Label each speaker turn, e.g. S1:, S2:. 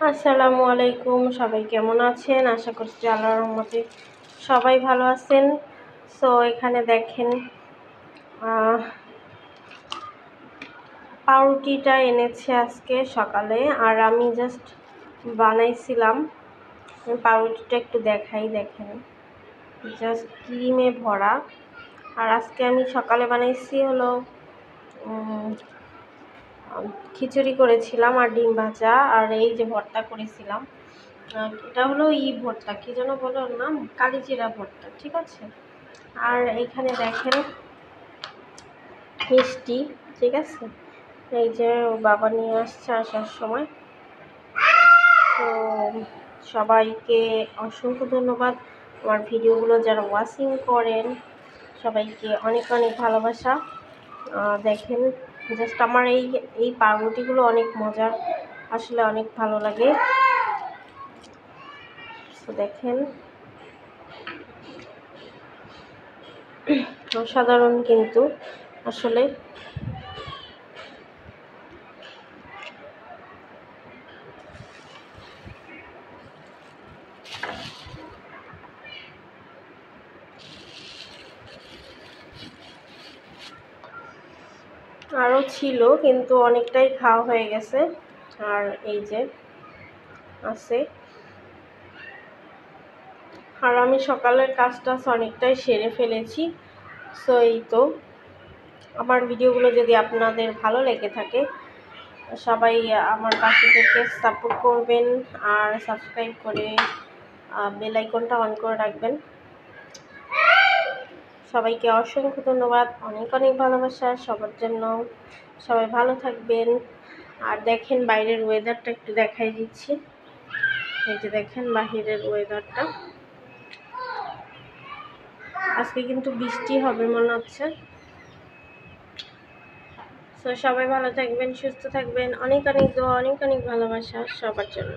S1: আসসালামু আলাইকুম, সবাই কেমন আছেন? আশা করছি আল্লাহর রহমতে সবাই ভালো আছেন। সো এখানে দেখেন পাউরুটিটা এনেছে আজকে সকালে, আর আমি জাস্ট বানাইছিলাম। পাউরুটিটা একটু দেখাই, দেখেন জাস্ট ক্রিমে ভরা। আর আজকে আমি সকালে বানাইছি হলো খিচুড়ি করেছিলাম আর ডিম ভাজা, আর এই যে ভর্তা করেছিলাম। এটা হলো ভর্তা, কি যেন বলো নাম, কালিজিরা ভর্তা, ঠিক আছে। আর এখানে দেখেন মিষ্টি, ঠিক আছে, এই যে বাবা নিয়ে আসছে আসার সময়। তো সবাইকে অসংখ্য ধন্যবাদ, আমার ভিডিওগুলো যারা ওয়াচিং করেন সবাইকে অনেক অনেক ভালোবাসা। দেখেন জাস্ট আমার এই পাউরুটিগুলো অনেক মজার, আসলে অনেক ভালো লাগে। তো দেখেন অসাধারণ কিন্তু আসলে। আরও ছিল কিন্তু অনেকটাই খাওয়া হয়ে গেছে। আর এই যে আছে, আর আমি সকালের কাজটা অনেকটাই সেরে ফেলেছি। সো এই তো, আমার ভিডিওগুলো যদি আপনাদের ভালো লেগে থাকে সবাই আমার পাশে থেকে সাপোর্ট করবেন, আর সাবস্ক্রাইব করে বেল আইকনটা অন করে রাখবেন। সবাইকে অসংখ্য ধন্যবাদ, অনেক অনেক ভালোবাসা সবার জন্য। সবাই ভালো থাকবেন। আর দেখেন বাইরের ওয়েদারটা একটু দেখাই দিচ্ছি। এই যে দেখেন বাহিরের ওয়েদারটা, আজকে কিন্তু বৃষ্টি হবে মনে হচ্ছে। তো সবাই ভালো থাকবেন, সুস্থ থাকবেন, অনেক অনেক দোয়া, অনেক অনেক ভালোবাসা সবার জন্য।